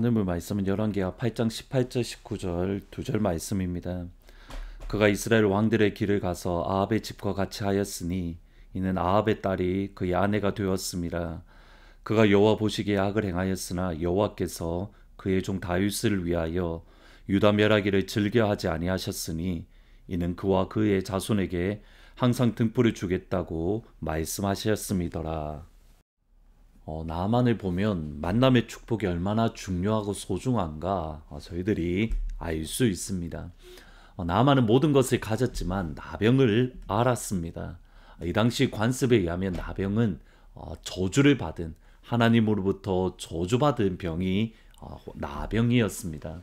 하늘 말씀은 열왕기하 8장 18절 19절 2절 말씀입니다. 그가 이스라엘 왕들의 길을 가서 아합의 집과 같이 하였으니 이는 아합의 딸이 그의 아내가 되었음이라. 그가 여호와 보시기에 악을 행하였으나 여호와께서 그의 종 다윗을 위하여 유다 멸하기를 즐겨하지 아니하셨으니 이는 그와 그의 자손에게 항상 등불을 주겠다고 말씀하셨음이더라. 나만을 보면 만남의 축복이 얼마나 중요하고 소중한가 저희들이 알 수 있습니다. 나만은 모든 것을 가졌지만 나병을 알았습니다. 이 당시 관습에 의하면 나병은 저주를 받은, 하나님으로부터 저주받은 병이 나병이었습니다.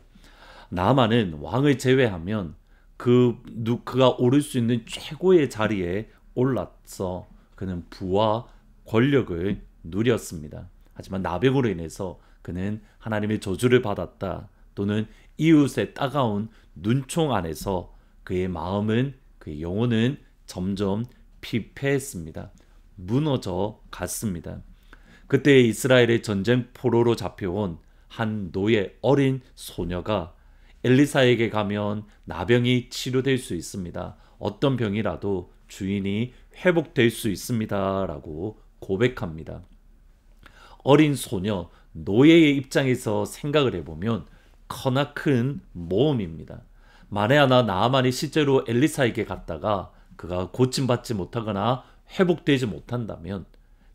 나만은 왕을 제외하면 그가 오를 수 있는 최고의 자리에 올라서 그는 부와 권력을 누렸습니다. 하지만 나병으로 인해서 그는 하나님의 저주를 받았다, 또는 이웃의 따가운 눈총 안에서 그의 마음은, 그의 영혼은 점점 피폐했습니다. 무너져 갔습니다. 그때 이스라엘의 전쟁 포로로 잡혀온 한 노예 어린 소녀가 엘리사에게 가면 나병이 치료될 수 있습니다. 어떤 병이라도 주인이 회복될 수 있습니다 라고 고백합니다. 어린 소녀, 노예의 입장에서 생각을 해보면 커나 큰 모험입니다. 만에 하나 나아만이 실제로 엘리사에게 갔다가 그가 고침받지 못하거나 회복되지 못한다면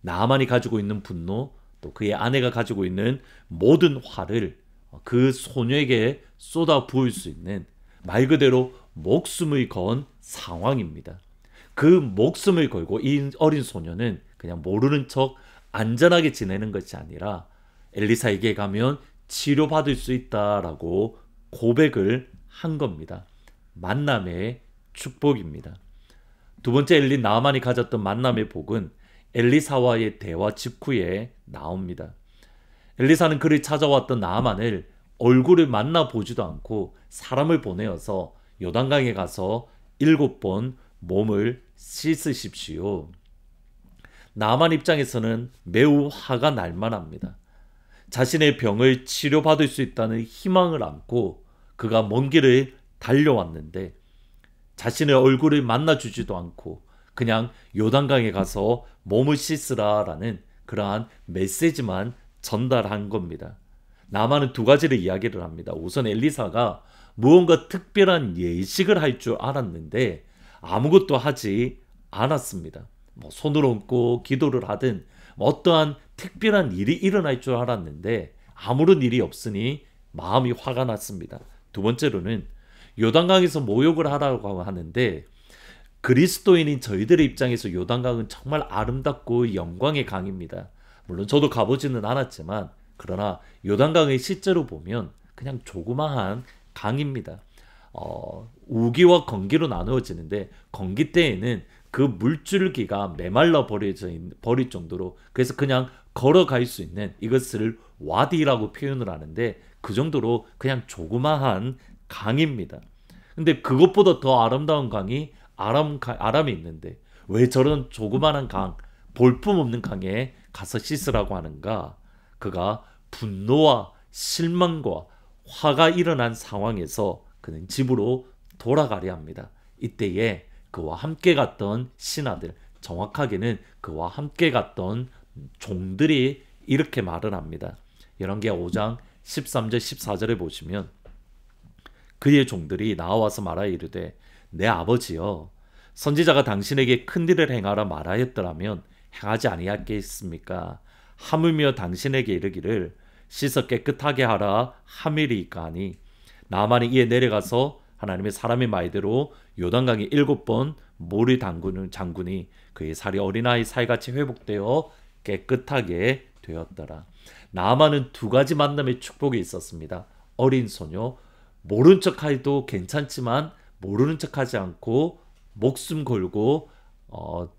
나아만이 가지고 있는 분노, 또 그의 아내가 가지고 있는 모든 화를 그 소녀에게 쏟아 부을 수 있는, 말 그대로 목숨을 건 상황입니다. 그 목숨을 걸고 이 어린 소녀는 그냥 모르는 척 안전하게 지내는 것이 아니라 엘리사에게 가면 치료받을 수 있다라고 고백을 한 겁니다. 만남의 축복입니다. 두 번째 나아만이 가졌던 만남의 복은 엘리사와의 대화 직후에 나옵니다. 엘리사는 그를 찾아왔던 나아만을 얼굴을 만나보지도 않고 사람을 보내어서 요단강에 가서 7번 몸을 씻으십시오. 나아만 입장에서는 매우 화가 날 만합니다. 자신의 병을 치료받을 수 있다는 희망을 안고 그가 먼 길을 달려왔는데 자신의 얼굴을 만나주지도 않고 그냥 요단강에 가서 몸을 씻으라라는 그러한 메시지만 전달한 겁니다. 나아만은 두 가지를 이야기를 합니다. 우선 엘리사가 무언가 특별한 예식을 할 줄 알았는데 아무것도 하지 않았습니다. 손을 얹고 기도를 하든 어떠한 특별한 일이 일어날 줄 알았는데 아무런 일이 없으니 마음이 화가 났습니다. 두 번째로는 요단강에서 모욕을 하라고 하는데 그리스도인인 저희들의 입장에서 요단강은 정말 아름답고 영광의 강입니다. 물론 저도 가보지는 않았지만 그러나 요단강을 실제로 보면 그냥 조그마한 강입니다. 우기와 건기로 나누어지는데 건기 때에는 그 물줄기가 메말라 버릴 정도로, 그래서 그냥 걸어갈 수 있는, 이것을 와디라고 표현을 하는데 그 정도로 그냥 조그마한 강입니다. 근데 그것보다 더 아름다운 강이 아람에 있는데 왜 저런 조그마한 강, 볼품없는 강에 가서 씻으라고 하는가? 그가 분노와 실망과 화가 일어난 상황에서 그는 집으로 돌아가려 합니다. 이때에 그와 함께 갔던 신하들, 정확하게는 그와 함께 갔던 종들이 이렇게 말을 합니다. 열왕기하 5장 13절 14절에 보시면 그의 종들이 나와서 말하여 이르되 내 아버지여, 선지자가 당신에게 큰 일을 행하라 말하였더라면 행하지 아니하겠습니까? 하물며 당신에게 이르기를 씻어 깨끗하게 하라 하밀이까 하니 나아만이 이에 내려가서 하나님의 사람의 말대로 요단강에 7번 모를 담그는 장군이 그의 살이 어린아이 살같이 회복되어 깨끗하게 되었더라. 나아만은 두 가지 만남의 축복이 있었습니다. 어린 소녀, 모른 척해도 괜찮지만 모르는 척하지 않고 목숨 걸고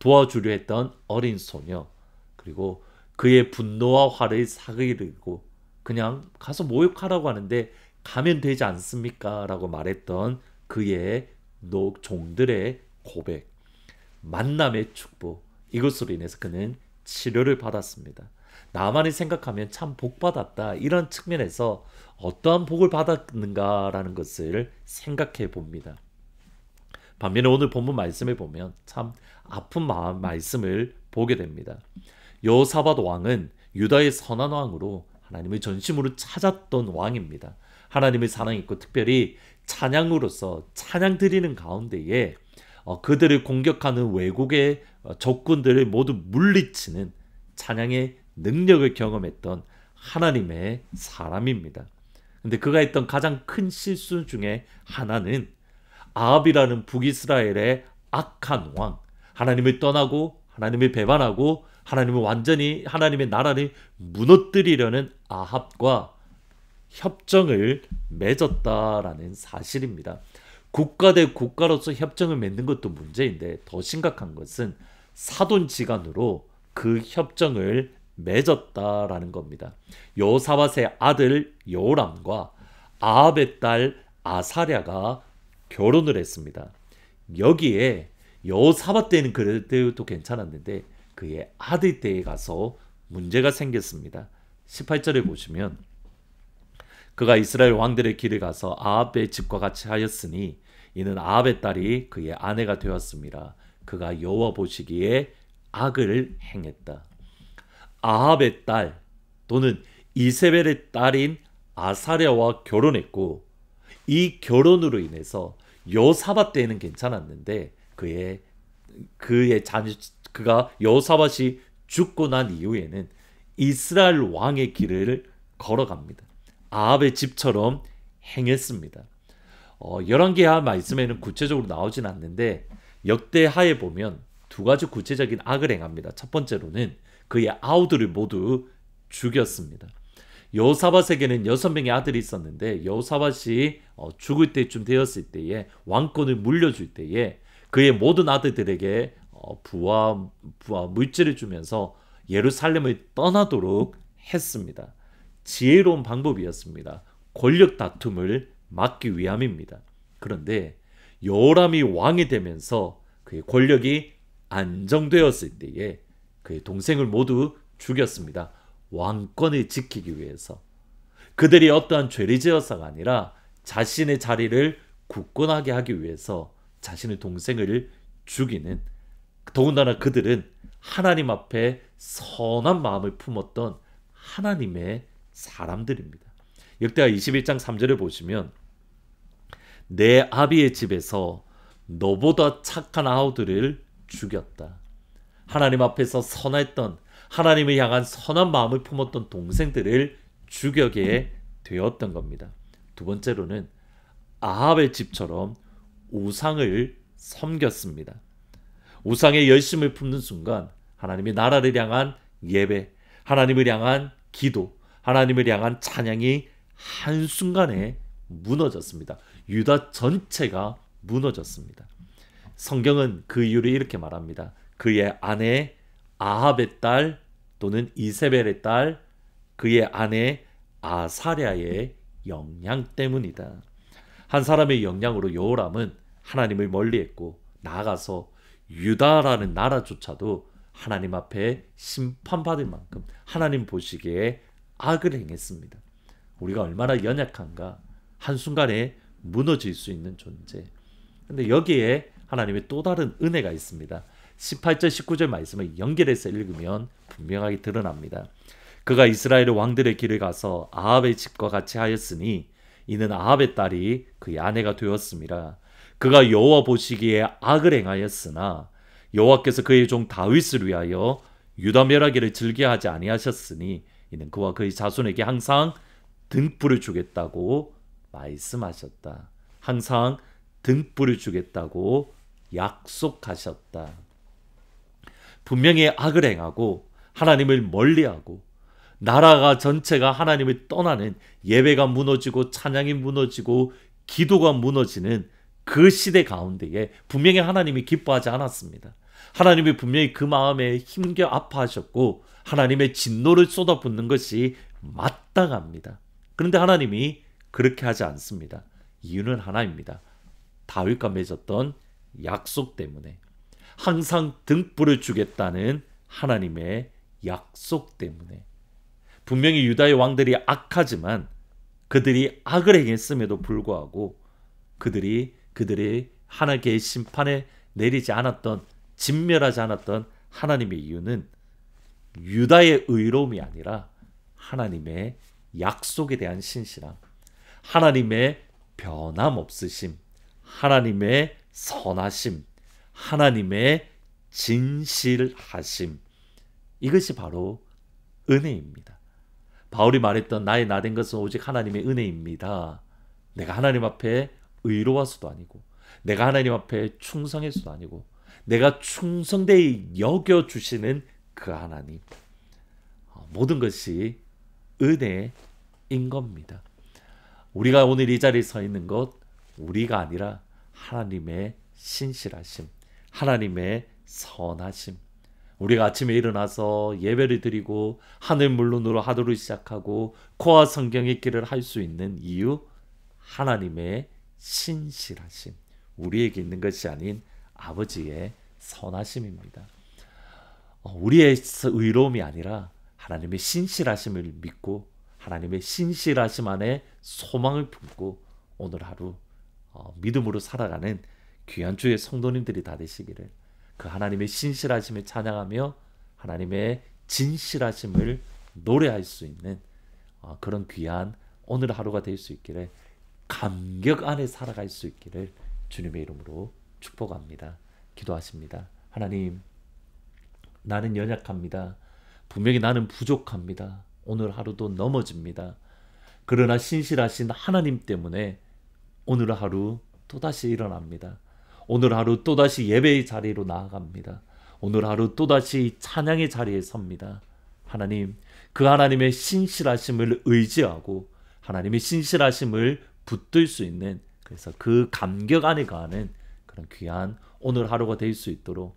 도와주려 했던 어린 소녀, 그리고 그의 분노와 화를 사그리고 그냥 가서 모욕하라고 하는데 가면 되지 않습니까? 라고 말했던 그의 종들의 고백, 만남의 축복, 이것으로 인해서 그는 치료를 받았습니다. 나만이 생각하면 참 복받았다. 이런 측면에서 어떠한 복을 받았는가라는 것을 생각해 봅니다. 반면에 오늘 본문 말씀에 보면 참 아픈 말씀을 보게 됩니다. 여호사밧 왕은 유다의 선한 왕으로 하나님의 전심으로 찾았던 왕입니다. 하나님의 사랑이 있고 특별히 찬양으로서 찬양 드리는 가운데에 그들을 공격하는 외국의 적군들을 모두 물리치는 찬양의 능력을 경험했던 하나님의 사람입니다. 근데 그가 했던 가장 큰 실수 중에 하나는 아합이라는 북이스라엘의 악한 왕, 하나님을 떠나고 하나님을 배반하고 하나님을 완전히 하나님의 나라를 무너뜨리려는 아합과 협정을 맺었다라는 사실입니다. 국가 대 국가로서 협정을 맺는 것도 문제인데 더 심각한 것은 사돈지간으로 그 협정을 맺었다라는 겁니다. 여호사밧의 아들 여호람과 아합의 딸 아사랴가 결혼을 했습니다. 여기에 여호사밧 때는 그래도 괜찮았는데 그의 아들 때에 가서 문제가 생겼습니다. 18절에 보시면 그가 이스라엘 왕들의 길을 가서 아합의 집과 같이 하였으니 이는 아합의 딸이 그의 아내가 되었습니다. 그가 여호와 보시기에 악을 행했다. 아합의 딸 또는 이세벨의 딸인 아사랴와 결혼했고 이 결혼으로 인해서 여호사밧 때는 괜찮았는데 그가 여호사밧이 죽고 난 이후에는 이스라엘 왕의 길을 걸어갑니다. 아합의 집처럼 행했습니다. 열왕기하 말씀에는 구체적으로 나오진 않는데 역대하에 보면 두 가지 구체적인 악을 행합니다. 첫 번째로는 그의 아우들을 모두 죽였습니다. 여호사밧에게는 6명의 아들이 있었는데 여호사밧이 죽을 때쯤 되었을 때에 왕권을 물려줄 때에 그의 모든 아들들에게 부와 물질을 주면서 예루살렘을 떠나도록 했습니다. 지혜로운 방법이었습니다. 권력 다툼을 막기 위함입니다. 그런데 여호람이 왕이 되면서 그의 권력이 안정되었을 때에 그의 동생을 모두 죽였습니다. 왕권을 지키기 위해서. 그들이 어떠한 죄를 지어서가 아니라 자신의 자리를 굳건하게 하기 위해서 자신의 동생을 죽이는, 더군다나 그들은 하나님 앞에 선한 마음을 품었던 하나님의 사람들입니다. 역대하 21장 3절을 보시면 내 아비의 집에서 너보다 착한 아우들을 죽였다. 하나님 앞에서 선했던, 하나님을 향한 선한 마음을 품었던 동생들을 죽여게 되었던 겁니다. 두 번째로는 아합의 집처럼 우상을 섬겼습니다. 우상의 열심을 품는 순간 하나님의 나라를 향한 예배, 하나님을 향한 기도, 하나님을 향한 찬양이 한순간에 무너졌습니다. 유다 전체가 무너졌습니다. 성경은 그 이유를 이렇게 말합니다. 그의 아내 아합의 딸 또는 이세벨의 딸, 그의 아내 아사랴의 영향 때문이다. 한 사람의 영향으로 여호람은 하나님을 멀리했고 나아가서 유다라는 나라조차도 하나님 앞에 심판받을 만큼 하나님 보시기에 악을 행했습니다. 우리가 얼마나 연약한가, 한순간에 무너질 수 있는 존재. 근데 여기에 하나님의 또 다른 은혜가 있습니다. 18절 19절 말씀을 연결해서 읽으면 분명하게 드러납니다. 그가 이스라엘 왕들의 길을 가서 아합의 집과 같이 하였으니 이는 아합의 딸이 그의 아내가 되었습니다. 그가 여호와 보시기에 악을 행하였으나 여호와께서 그의 종 다윗을 위하여 유다 멸하기를 즐겨하지 아니하셨으니 이는 그와 그의 자손에게 항상 등불을 주겠다고 말씀하셨다. 항상 등불을 주겠다고 약속하셨다. 분명히 악을 행하고 하나님을 멀리하고 나라가 전체가 하나님을 떠나는, 예배가 무너지고 찬양이 무너지고 기도가 무너지는 그 시대 가운데에 분명히 하나님이 기뻐하지 않았습니다. 하나님이 분명히 그 마음에 힘겨 아파하셨고 하나님의 진노를 쏟아붓는 것이 마땅합니다. 그런데 하나님이 그렇게 하지 않습니다. 이유는 하나입니다. 다윗과 맺었던 약속 때문에, 항상 등불을 주겠다는 하나님의 약속 때문에 분명히 유다의 왕들이 악하지만 그들이 악을 행했음에도 불구하고 그들이 하나님의 심판에 내리지 않았던, 진멸하지 않았던 하나님의 이유는 유다의 의로움이 아니라 하나님의 약속에 대한 신실함, 하나님의 변함없으심, 하나님의 선하심, 하나님의 진실하심, 이것이 바로 은혜입니다. 바울이 말했던 나의 나된 것은 오직 하나님의 은혜입니다. 내가 하나님 앞에 의로워서도 아니고, 내가 하나님 앞에 충성해서도 아니고, 내가 충성되이 여겨주시는 그 하나님, 모든 것이 은혜인 겁니다. 우리가 오늘 이 자리에 서 있는 것, 우리가 아니라 하나님의 신실하심, 하나님의 선하심. 우리가 아침에 일어나서 예배를 드리고 하늘 물론으로 하루를 시작하고 코와 성경 읽기를 할 수 있는 이유, 하나님의 신실하심, 우리에게 있는 것이 아닌 아버지의 선하심입니다. 우리의 의로움이 아니라 하나님의 신실하심을 믿고 하나님의 신실하심 안에 소망을 품고 오늘 하루 믿음으로 살아가는 귀한 주의 성도님들이 다 되시기를, 그 하나님의 신실하심을 찬양하며 하나님의 진실하심을 노래할 수 있는 그런 귀한 오늘 하루가 될 수 있기를, 감격 안에 살아갈 수 있기를 주님의 이름으로 축복합니다. 기도하십니다. 하나님, 나는 연약합니다. 분명히 나는 부족합니다. 오늘 하루도 넘어집니다. 그러나 신실하신 하나님 때문에 오늘 하루 또다시 일어납니다. 오늘 하루 또다시 예배의 자리로 나아갑니다. 오늘 하루 또다시 찬양의 자리에 섭니다. 하나님, 그 하나님의 신실하심을 의지하고 하나님의 신실하심을 붙들 수 있는, 그래서 그 감격 안에 거하는 그런 귀한 오늘 하루가 될 수 있도록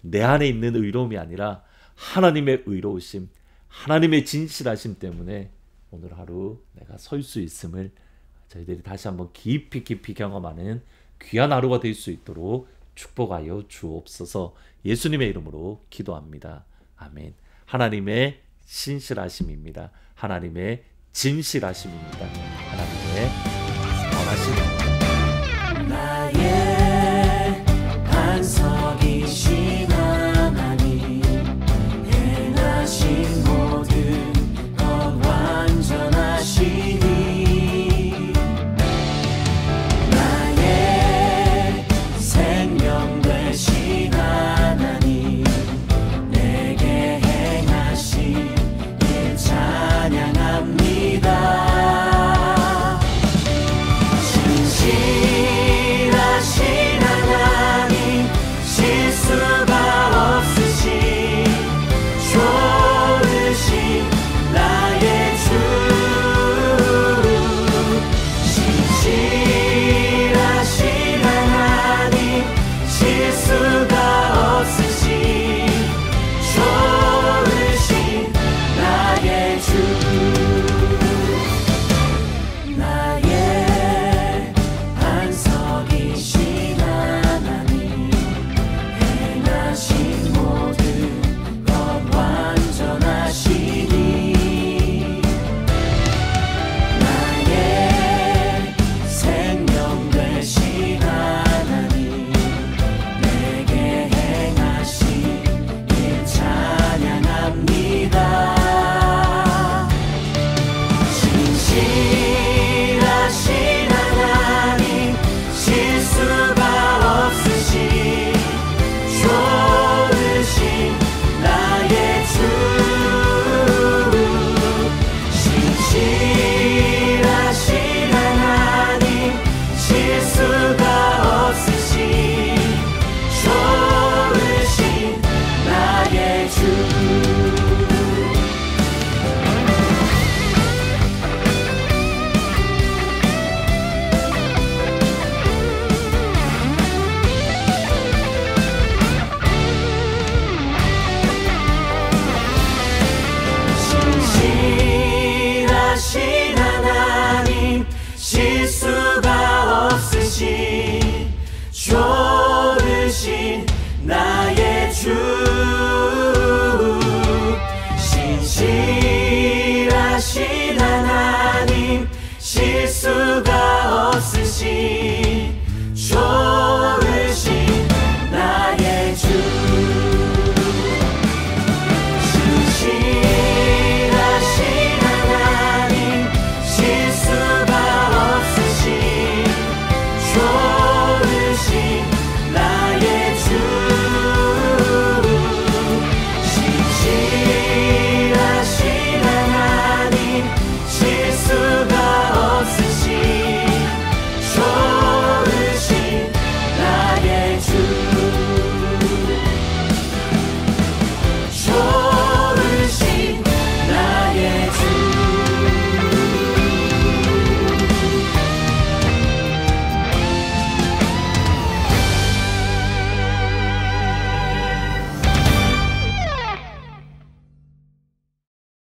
내 안에 있는 의로움이 아니라 하나님의 의로우심, 하나님의 진실하심 때문에 오늘 하루 내가 설 수 있음을 저희들이 다시 한번 깊이 경험하는 귀한 하루가 될 수 있도록 축복하여 주옵소서. 예수님의 이름으로 기도합니다. 아멘. 하나님의 신실하심입니다. 하나님의 진실하심입니다. 하나님의 선하심입니다.